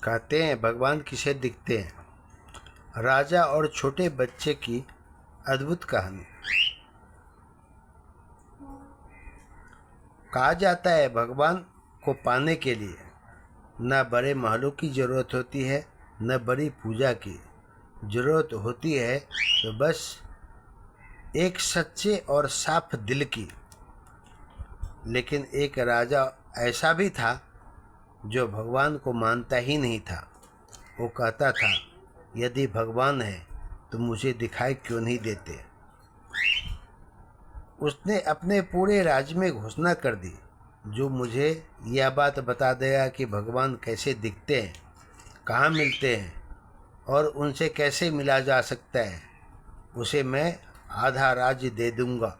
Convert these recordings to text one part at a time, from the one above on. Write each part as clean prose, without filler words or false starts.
कहते हैं भगवान किसे दिखते हैं। राजा और छोटे बच्चे की अद्भुत कहानी। कहा जाता है भगवान को पाने के लिए न बड़े महलों की ज़रूरत होती है, न बड़ी पूजा की ज़रूरत होती है, तो बस एक सच्चे और साफ दिल की। लेकिन एक राजा ऐसा भी था जो भगवान को मानता ही नहीं था। वो कहता था, यदि भगवान है तो मुझे दिखाई क्यों नहीं देते। उसने अपने पूरे राज्य में घोषणा कर दी, जो मुझे यह बात बता देगा कि भगवान कैसे दिखते हैं, कहाँ मिलते हैं और उनसे कैसे मिला जा सकता है, उसे मैं आधा राज्य दे दूंगा।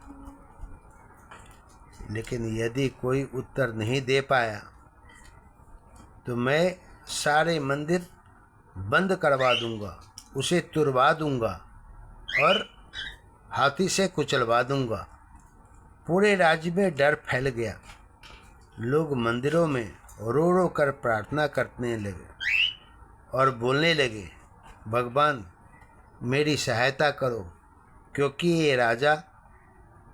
लेकिन यदि कोई उत्तर नहीं दे पाया तो मैं सारे मंदिर बंद करवा दूंगा, उसे तुड़वा दूंगा और हाथी से कुचलवा दूंगा। पूरे राज्य में डर फैल गया। लोग मंदिरों में रो रो कर प्रार्थना करने लगे और बोलने लगे, भगवान मेरी सहायता करो, क्योंकि ये राजा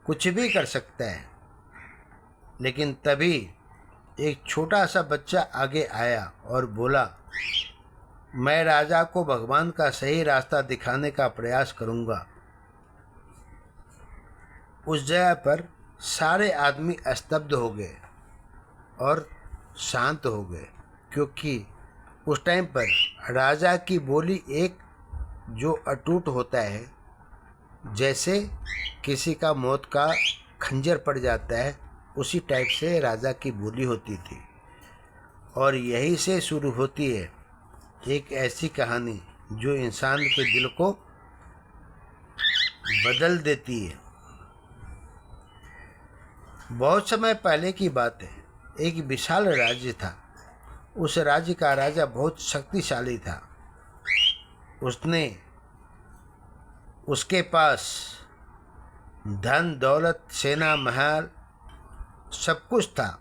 कुछ भी कर सकता है। लेकिन तभी एक छोटा सा बच्चा आगे आया और बोला, मैं राजा को भगवान का सही रास्ता दिखाने का प्रयास करूंगा। उस जगह पर सारे आदमी स्तब्ध हो गए और शांत हो गए, क्योंकि उस टाइम पर राजा की बोली एक जो अटूट होता है, जैसे किसी का मौत का खंजर पड़ जाता है, उसी टाइप से राजा की बोली होती थी। और यही से शुरू होती है एक ऐसी कहानी जो इंसान के दिल को बदल देती है। बहुत समय पहले की बात है, एक विशाल राज्य था। उस राज्य का राजा बहुत शक्तिशाली था। उसके पास धन दौलत सेना महल सब कुछ था,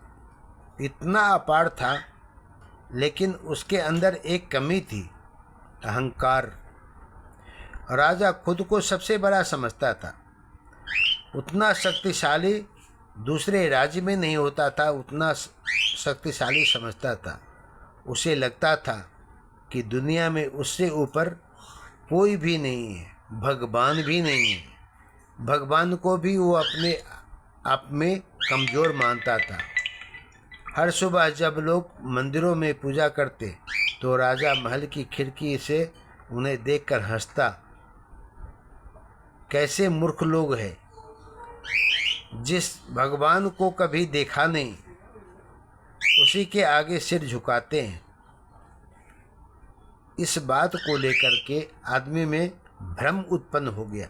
इतना अपार था। लेकिन उसके अंदर एक कमी थी, अहंकार। राजा खुद को सबसे बड़ा समझता था। उतना शक्तिशाली दूसरे राज्य में नहीं होता था, उतना शक्तिशाली समझता था। उसे लगता था कि दुनिया में उससे ऊपर कोई भी नहीं है, भगवान भी नहीं है। भगवान को भी वो अपने आप में कमज़ोर मानता था। हर सुबह जब लोग मंदिरों में पूजा करते तो राजा महल की खिड़की से उन्हें देखकर हंसता। कैसे मूर्ख लोग हैं, जिस भगवान को कभी देखा नहीं उसी के आगे सिर झुकाते हैं। इस बात को लेकर के आदमी में भ्रम उत्पन्न हो गया।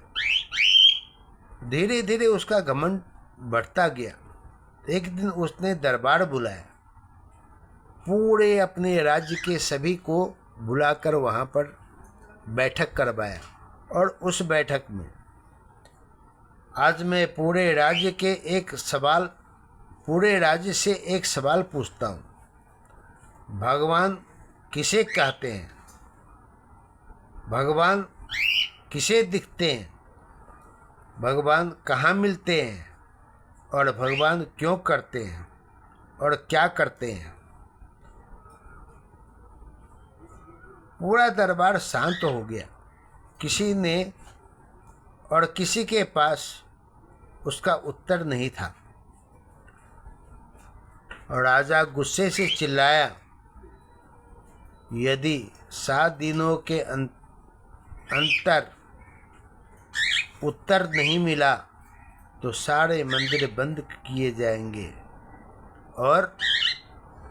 धीरे धीरे उसका घमंड बढ़ता गया। एक दिन उसने दरबार बुलाया, पूरे अपने राज्य के सभी को बुलाकर वहाँ पर बैठक करवाया। और उस बैठक में आज मैं पूरे राज्य से एक सवाल पूछता हूँ, भगवान किसे कहते हैं, भगवान किसे दिखते हैं, भगवान कहाँ मिलते हैं और भगवान क्यों करते हैं और क्या करते हैं। पूरा दरबार शांत हो गया। किसी के पास उसका उत्तर नहीं था। और राजा गुस्से से चिल्लाया, यदि 7 दिनों के अंतर उत्तर नहीं मिला तो सारे मंदिर बंद किए जाएंगे और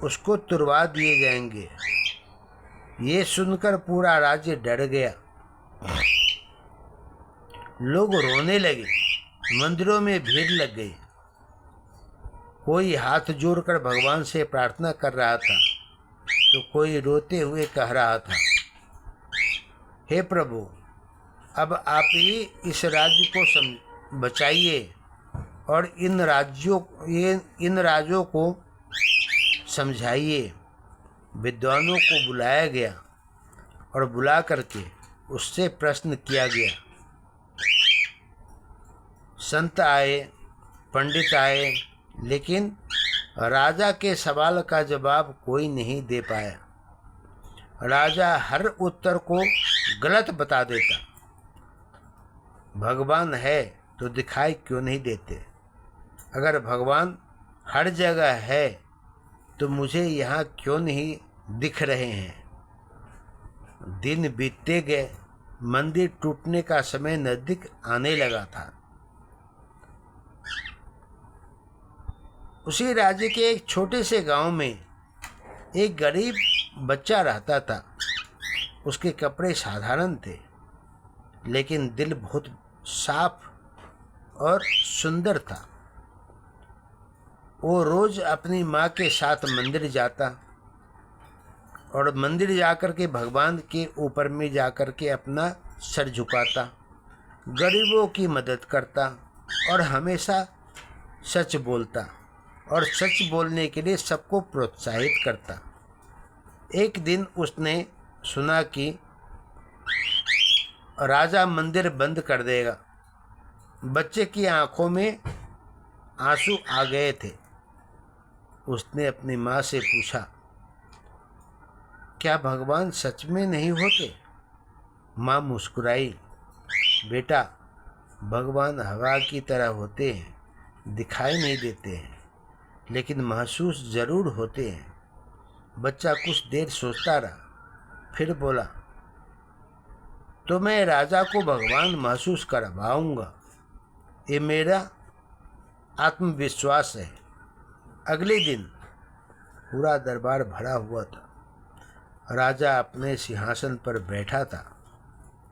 उसको तुड़वा दिए जाएंगे। ये सुनकर पूरा राज्य डर गया। लोग रोने लगे, मंदिरों में भीड़ लग गई। कोई हाथ जोड़कर भगवान से प्रार्थना कर रहा था तो कोई रोते हुए कह रहा था, हे प्रभु, अब आप ही इस राज्य को बचाइए और इन राज्यों को समझाइए। विद्वानों को बुलाया गया और बुला करके उससे प्रश्न किया गया। संत आए, पंडित आए, लेकिन राजा के सवाल का जवाब कोई नहीं दे पाया। राजा हर उत्तर को गलत बता देता। भगवान है तो दिखाई क्यों नहीं देते? अगर भगवान हर जगह है तो मुझे यहाँ क्यों नहीं दिख रहे हैं? दिन बीतते गए, मंदिर टूटने का समय नजदीक आने लगा था। उसी राज्य के एक छोटे से गांव में एक गरीब बच्चा रहता था। उसके कपड़े साधारण थे, लेकिन दिल बहुत साफ और सुंदर था। वो रोज अपनी माँ के साथ मंदिर जाता और मंदिर जाकर के भगवान के ऊपर में जाकर के अपना सर झुकाता, गरीबों की मदद करता और हमेशा सच बोलता और सच बोलने के लिए सबको प्रोत्साहित करता। एक दिन उसने सुना कि राजा मंदिर बंद कर देगा। बच्चे की आंखों में आंसू आ गए थे। उसने अपनी माँ से पूछा, क्या भगवान सच में नहीं होते? माँ मुस्कुराई, बेटा, भगवान हवा की तरह होते हैं, दिखाई नहीं देते हैं, लेकिन महसूस जरूर होते हैं। बच्चा कुछ देर सोचता रहा, फिर बोला, तो मैं राजा को भगवान महसूस करवाऊंगा। ये मेरा आत्मविश्वास है। अगले दिन पूरा दरबार भरा हुआ था। राजा अपने सिंहासन पर बैठा था।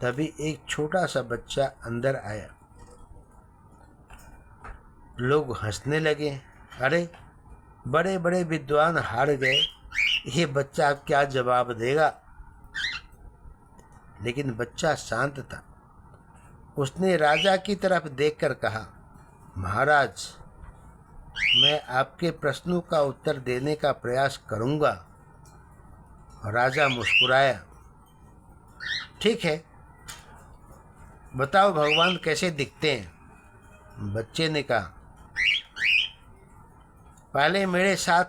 तभी एक छोटा सा बच्चा अंदर आया। लोग हंसने लगे। अरे, बड़े बड़े विद्वान हार गए, ये बच्चा क्या जवाब देगा? लेकिन बच्चा शांत था। उसने राजा की तरफ देखकर कहा, महाराज, मैं आपके प्रश्नों का उत्तर देने का प्रयास करूंगा। राजा मुस्कुराया। ठीक है, बताओ भगवान कैसे दिखते हैं? बच्चे ने कहा, पहले मेरे साथ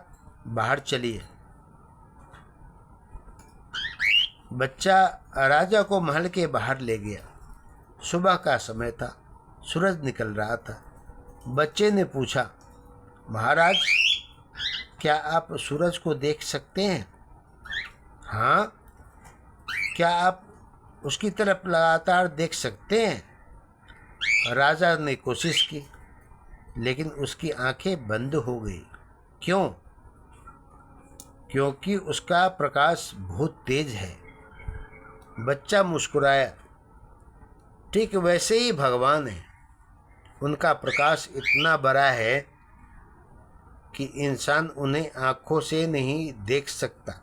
बाहर चलिए। बच्चा राजा को महल के बाहर ले गया। सुबह का समय था, सूरज निकल रहा था। बच्चे ने पूछा, महाराज, क्या आप सूरज को देख सकते हैं? हाँ। क्या आप उसकी तरफ लगातार देख सकते हैं? राजा ने कोशिश की, लेकिन उसकी आंखें बंद हो गई। क्यों? क्योंकि उसका प्रकाश बहुत तेज है। बच्चा मुस्कुराया। ठीक वैसे ही भगवान है। उनका प्रकाश इतना बड़ा है कि इंसान उन्हें आंखों से नहीं देख सकता।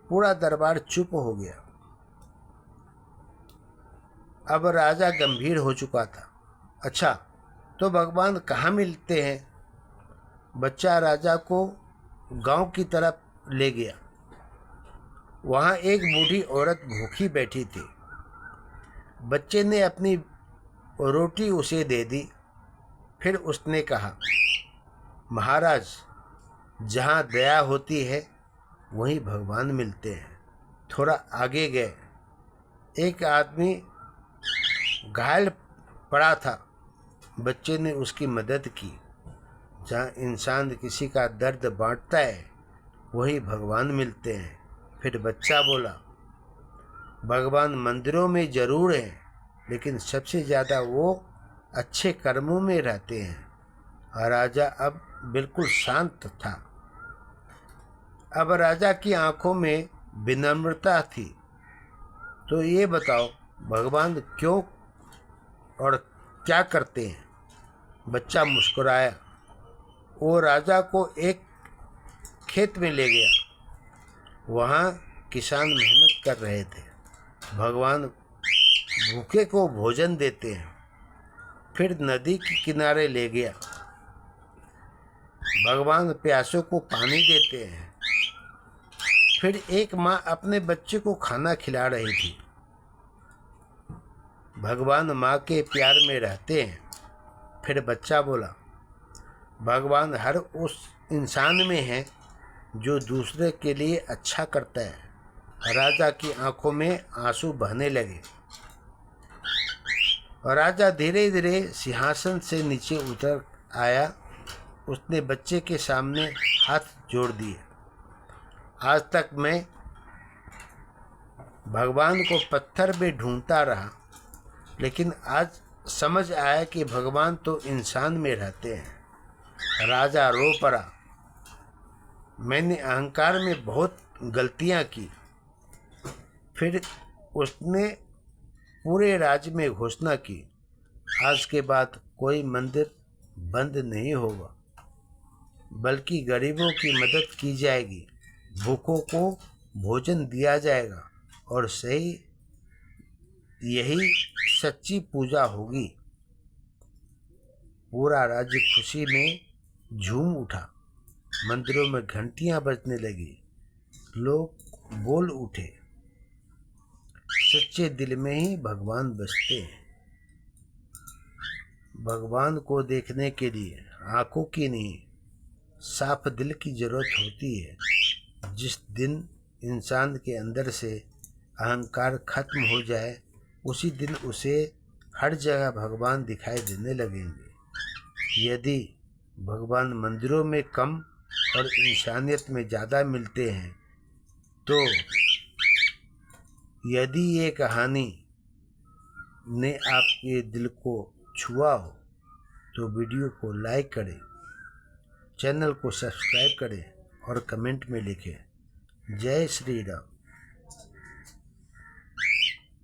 पूरा दरबार चुप हो गया। अब राजा गंभीर हो चुका था। अच्छा, तो भगवान कहाँ मिलते हैं? बच्चा राजा को गांव की तरफ ले गया। वहाँ एक बूढ़ी औरत भूखी बैठी थी। बच्चे ने अपनी रोटी उसे दे दी। फिर उसने कहा, महाराज, जहाँ दया होती है वहीं भगवान मिलते हैं। थोड़ा आगे गए। एक आदमी घायल पड़ा था। बच्चे ने उसकी मदद की। जहाँ इंसान किसी का दर्द बांटता है वही भगवान मिलते हैं। फिर बच्चा बोला, भगवान मंदिरों में जरूर हैं, लेकिन सबसे ज़्यादा वो अच्छे कर्मों में रहते हैं। राजा अब बिल्कुल शांत था। अब राजा की आंखों में विनम्रता थी। तो ये बताओ, भगवान क्यों और क्या करते हैं? बच्चा मुस्कुराया। वो राजा को एक खेत में ले गया। वहाँ किसान मेहनत कर रहे थे। भगवान भूखे को भोजन देते हैं। फिर नदी के किनारे ले गया। भगवान प्यासों को पानी देते हैं। फिर एक माँ अपने बच्चे को खाना खिला रही थी। भगवान माँ के प्यार में रहते हैं। फिर बच्चा बोला, भगवान हर उस इंसान में है जो दूसरे के लिए अच्छा करता है। राजा की आंखों में आंसू बहने लगे और राजा धीरे धीरे सिंहासन से नीचे उतर आया। उसने बच्चे के सामने हाथ जोड़ दिए। आज तक मैं भगवान को पत्थर में ढूंढता रहा, लेकिन आज समझ आया कि भगवान तो इंसान में रहते हैं। राजा रो पड़ा, मैंने अहंकार में बहुत गलतियां की। फिर उसने पूरे राज्य में घोषणा की, आज के बाद कोई मंदिर बंद नहीं होगा, बल्कि गरीबों की मदद की जाएगी, भूखों को भोजन दिया जाएगा और सही यही सच्ची पूजा होगी। पूरा राज्य खुशी में झूम उठा। मंदिरों में घंटियां बजने लगी। लोग बोल उठे, सच्चे दिल में ही भगवान बसते हैं। भगवान को देखने के लिए आंखों की नहीं, साफ दिल की जरूरत होती है। जिस दिन इंसान के अंदर से अहंकार खत्म हो जाए, उसी दिन उसे हर जगह भगवान दिखाई देने लगेंगे। यदि भगवान मंदिरों में कम और इंसानियत में ज़्यादा मिलते हैं, तो यदि ये कहानी ने आपके दिल को छुआ हो तो वीडियो को लाइक करें, चैनल को सब्सक्राइब करें और कमेंट में लिखें। जय श्री राम।